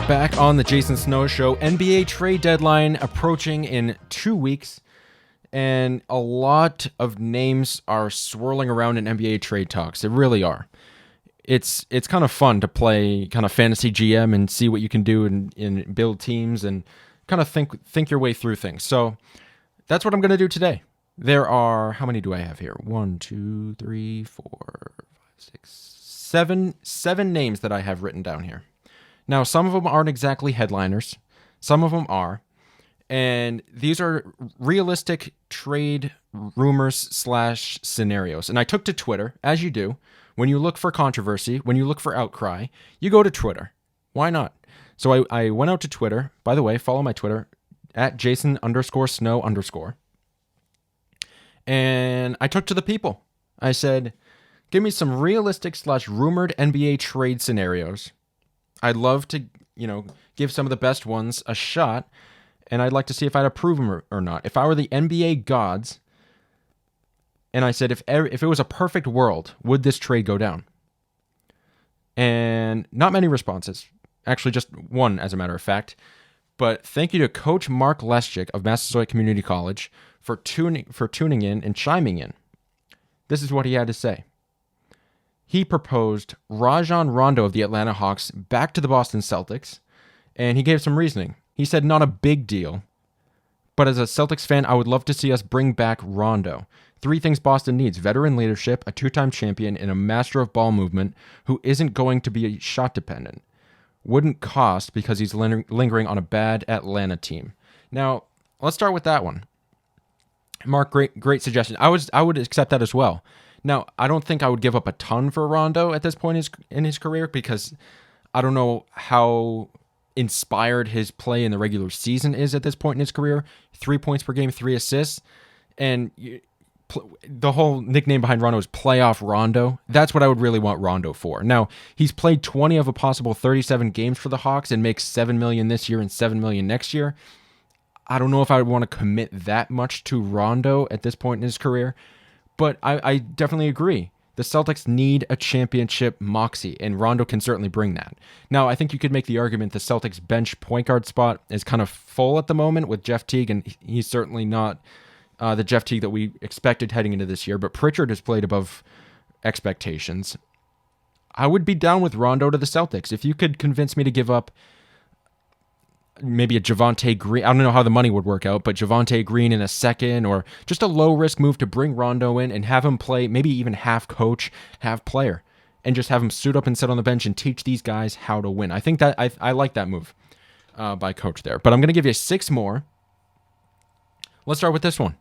back on the Jason Snow Show. NBA trade deadline approaching in 2 weeks, and a lot of names are swirling around in NBA trade talks. They really are. It's kind of fun to play kind of fantasy GM and see what you can do and build teams and kind of think your way through things. So that's what I'm going to do today. There are, how many do I have here? 1, 2, 3, 4, 5, 6, 7 names that I have written down here. Now, some of them aren't exactly headliners. Some of them are. And these are realistic trade rumors / scenarios. And I took to Twitter, as you do. When you look for controversy, when you look for outcry, you go to Twitter. Why not? So I went out to Twitter. By the way, follow my Twitter, at Jason_Snow_. And I took to the people. I said, give me some realistic / rumored NBA trade scenarios. I'd love to, give some of the best ones a shot, and I'd like to see if I'd approve them or not. If I were the NBA gods, and I said, if it was a perfect world, would this trade go down? And not many responses. Actually, just one, as a matter of fact. But thank you to Coach Mark Leschik of Massasoit Community College for tuning in and chiming in. This is what he had to say. He proposed Rajon Rondo of the Atlanta Hawks back to the Boston Celtics, and he gave some reasoning. He said not a big deal, but as a Celtics fan, I would love to see us bring back Rondo. 3 things Boston needs: veteran leadership, a 2-time champion, and a master of ball movement who isn't going to be shot dependent. Wouldn't cost because he's lingering on a bad Atlanta team. Now, let's start with that one. Mark, great suggestion. I would accept that as well. Now, I don't think I would give up a ton for Rondo at this point in his career because I don't know how inspired his play in the regular season is at this point in his career. 3 points per game, 3 assists. And the whole nickname behind Rondo is Playoff Rondo. That's what I would really want Rondo for. Now, he's played 20 of a possible 37 games for the Hawks and makes $7 million this year and $7 million next year. I don't know if I would want to commit that much to Rondo at this point in his career. But I definitely agree. The Celtics need a championship moxie, and Rondo can certainly bring that. Now, I think you could make the argument the Celtics bench point guard spot is kind of full at the moment with Jeff Teague, and he's certainly not the Jeff Teague that we expected heading into this year, but Pritchard has played above expectations. I would be down with Rondo to the Celtics. If you could convince me to give up maybe a Javonte Green. I don't know how the money would work out, but Javonte Green in a second, or just a low-risk move to bring Rondo in and have him play, maybe even half coach, half player, and just have him suit up and sit on the bench and teach these guys how to win. I think that I like that move by Coach there. But I'm going to give you 6 more. Let's start with this one.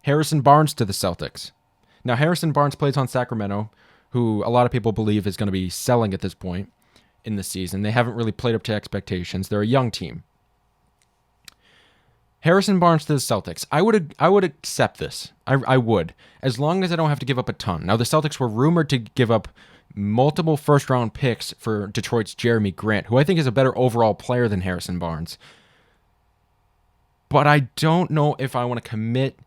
Harrison Barnes to the Celtics. Now, Harrison Barnes plays on Sacramento, who a lot of people believe is going to be selling at this point in the season. They haven't really played up to expectations. They're a young team. Harrison Barnes to the Celtics. I would accept this. I would, as long as I don't have to give up a ton. Now, the Celtics were rumored to give up multiple first-round picks for Detroit's Jeremy Grant, who I think is a better overall player than Harrison Barnes. But I don't know if I want to commit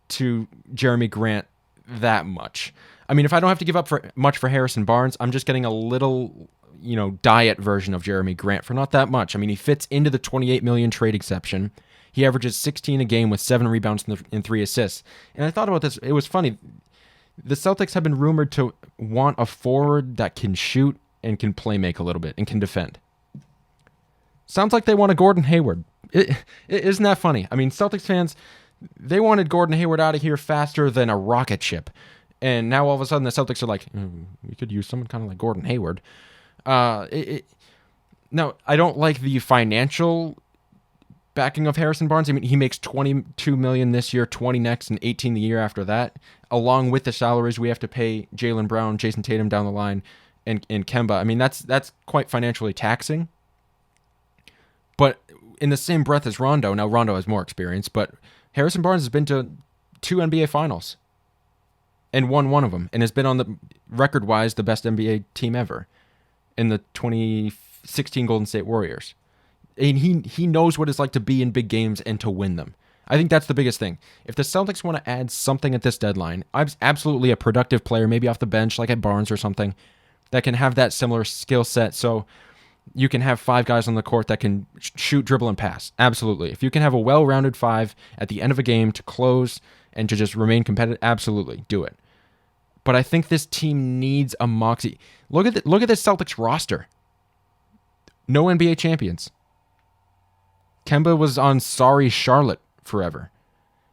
to Jeremy Grant that much. I mean, if I don't have to give up much for Harrison Barnes, I'm just getting a little, diet version of Jeremy Grant for not that much. I mean, he fits into the $28 million trade exception. He averages 16 a game with 7 rebounds and 3 assists. And I thought about this. It was funny. The Celtics have been rumored to want a forward that can shoot and can play make a little bit and can defend. Sounds like they want a Gordon Hayward. Isn't that funny? I mean, Celtics fans, they wanted Gordon Hayward out of here faster than a rocket ship. And now all of a sudden the Celtics are like, we could use someone kind of like Gordon Hayward. Now, I don't like the financial backing of Harrison Barnes. I mean, he makes $22 million this year, 20 next, and 18 the year after that, along with the salaries we have to pay Jaylen Brown, Jason Tatum down the line, and Kemba. I mean, that's quite financially taxing. But in the same breath as Rondo, now Rondo has more experience, but Harrison Barnes has been to 2 NBA Finals and won one of them, and has been on the record-wise the best NBA team ever in the 2016 Golden State Warriors. And he knows what it's like to be in big games and to win them. I think that's the biggest thing. If the Celtics want to add something at this deadline, absolutely a productive player, maybe off the bench like at Barnes or something, that can have that similar skill set. So You can have 5 guys on the court that can shoot, dribble, and pass. Absolutely. If you can have a well-rounded 5 at the end of a game to close and to just remain competitive, absolutely, do it. But I think this team needs a moxie. Look at this Celtics roster. No NBA champions. Kemba was on sorry Charlotte forever.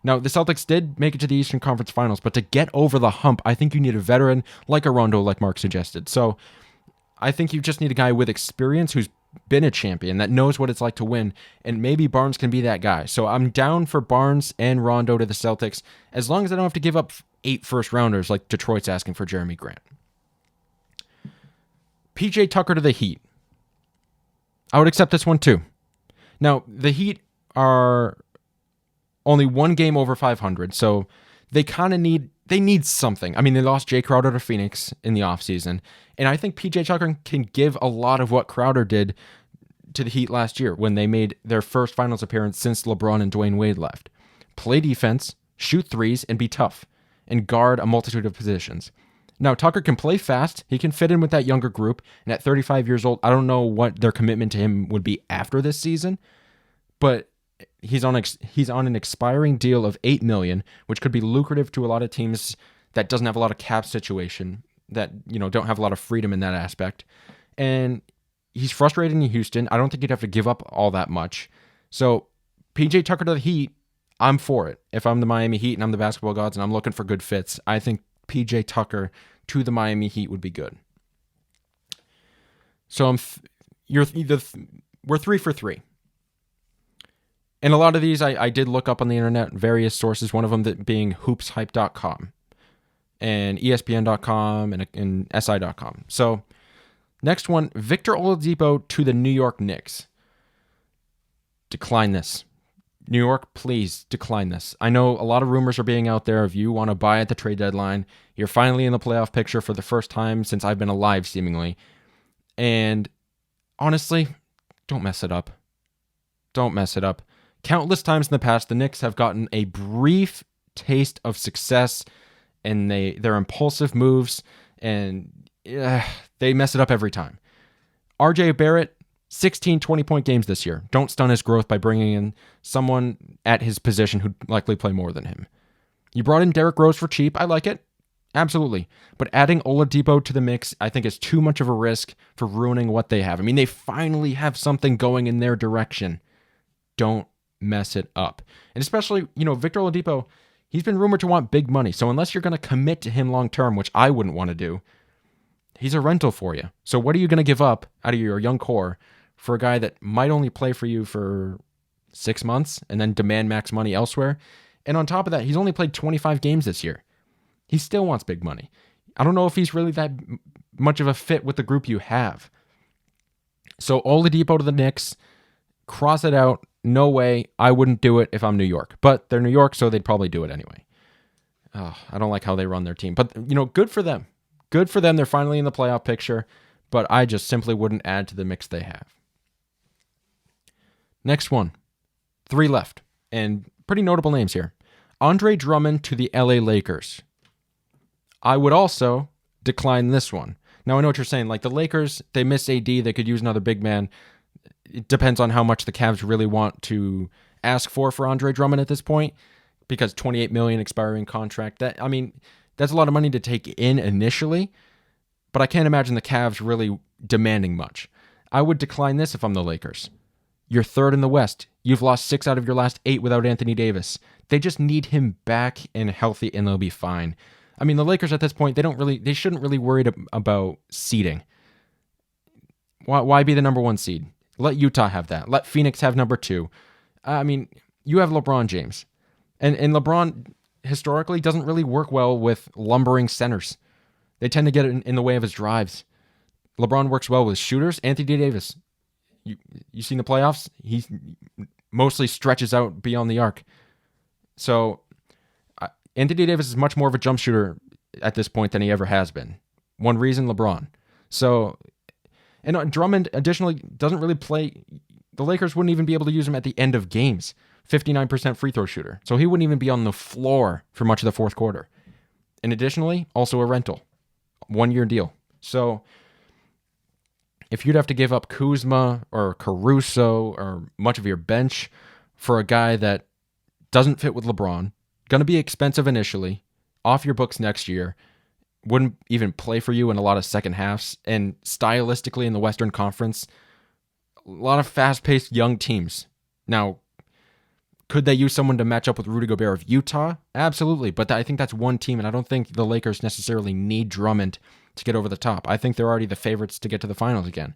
Now, the Celtics did make it to the Eastern Conference Finals, but to get over the hump, I think you need a veteran like a Rondo, like Mark suggested. So I think you just need a guy with experience who's been a champion, that knows what it's like to win, and maybe Barnes can be that guy. So I'm down for Barnes and Rondo to the Celtics, as long as I don't have to give up 8 first-rounders like Detroit's asking for Jeremy Grant. PJ Tucker to the Heat. I would accept this one too. Now, the Heat are only 1 game over 500, so they kind of need something. I mean, they lost Jay Crowder to Phoenix in the offseason, and I think PJ Tucker can give a lot of what Crowder did to the Heat last year when they made their first finals appearance since LeBron and Dwayne Wade left. Play defense, shoot threes, and be tough, and guard a multitude of positions. Now, Tucker can play fast. He can fit in with that younger group, and at 35 years old, I don't know what their commitment to him would be after this season, but he's on an expiring deal of $8 million, which could be lucrative to a lot of teams that doesn't have a lot of cap situation, that don't have a lot of freedom in that aspect. And he's frustrated in Houston. I don't think he'd have to give up all that much. So PJ Tucker to the Heat, I'm for it. If I'm the Miami Heat and I'm the basketball gods and I'm looking for good fits, I think PJ Tucker to the Miami Heat would be good. So we're 3 for 3. And a lot of these I did look up on the internet, various sources, one of them being hoopshype.com and ESPN.com and SI.com. So next one, Victor Oladipo to the New York Knicks. Decline this. New York, please decline this. I know a lot of rumors are being out there of you want to buy at the trade deadline. You're finally in the playoff picture for the first time since I've been alive, seemingly. And honestly, don't mess it up. Don't mess it up. Countless times in the past, the Knicks have gotten a brief taste of success and their impulsive moves, and they mess it up every time. RJ Barrett, 16 20-point games this year. Don't stun his growth by bringing in someone at his position who'd likely play more than him. You brought in Derrick Rose for cheap. I like it. Absolutely. But adding Oladipo to the mix, I think, is too much of a risk for ruining what they have. I mean, they finally have something going in their direction. Don't mess it up. And especially, Victor Oladipo, he's been rumored to want big money. So unless you're going to commit to him long term, which I wouldn't want to do, he's a rental for you. So what are you going to give up out of your young core for a guy that might only play for you for 6 months and then demand max money elsewhere? And on top of that, he's only played 25 games this year. He still wants big money. I don't know if he's really that much of a fit with the group you have. So Oladipo to the Knicks, cross it out. No way. I wouldn't do it if I'm New York. But they're New York, so they'd probably do it anyway. Oh, I don't like how they run their team. But, good for them. Good for them. They're finally in the playoff picture. But I just simply wouldn't add to the mix they have. Next one. 3 left. And pretty notable names here. Andre Drummond to the LA Lakers. I would also decline this one. Now, I know what you're saying. Like the Lakers, they miss AD. They could use another big man. It depends on how much the Cavs really want to ask for Andre Drummond at this point, because $28 million expiring contract. That's a lot of money to take in initially, but I can't imagine the Cavs really demanding much. I would decline this if I'm the Lakers. You're 3rd in the West. You've lost 6 out of your last 8 without Anthony Davis. They just need him back and healthy, and they'll be fine. I mean, the Lakers at this point, they shouldn't really worry about seeding. Why be the number 1 seed? Let Utah have that. Let Phoenix have number 2. I mean, you have LeBron James. And LeBron historically doesn't really work well with lumbering centers. They tend to get in the way of his drives. LeBron works well with shooters. Anthony Davis, you seen the playoffs? He mostly stretches out beyond the arc. So Anthony Davis is much more of a jump shooter at this point than he ever has been. One reason, LeBron. So, and Drummond additionally doesn't really play. The Lakers wouldn't even be able to use him at the end of games. 59% free throw shooter. So he wouldn't even be on the floor for much of the fourth quarter. And additionally, also a rental. 1-year deal. So if you'd have to give up Kuzma or Caruso or much of your bench for a guy that doesn't fit with LeBron, going to be expensive initially, off your books next year, wouldn't even play for you in a lot of second halves, and stylistically in the Western Conference, a lot of fast-paced young teams. Now, could they use someone to match up with Rudy Gobert of Utah? Absolutely, but I think that's one team, and I don't think the Lakers necessarily need Drummond to get over the top. I think they're already the favorites to get to the finals again.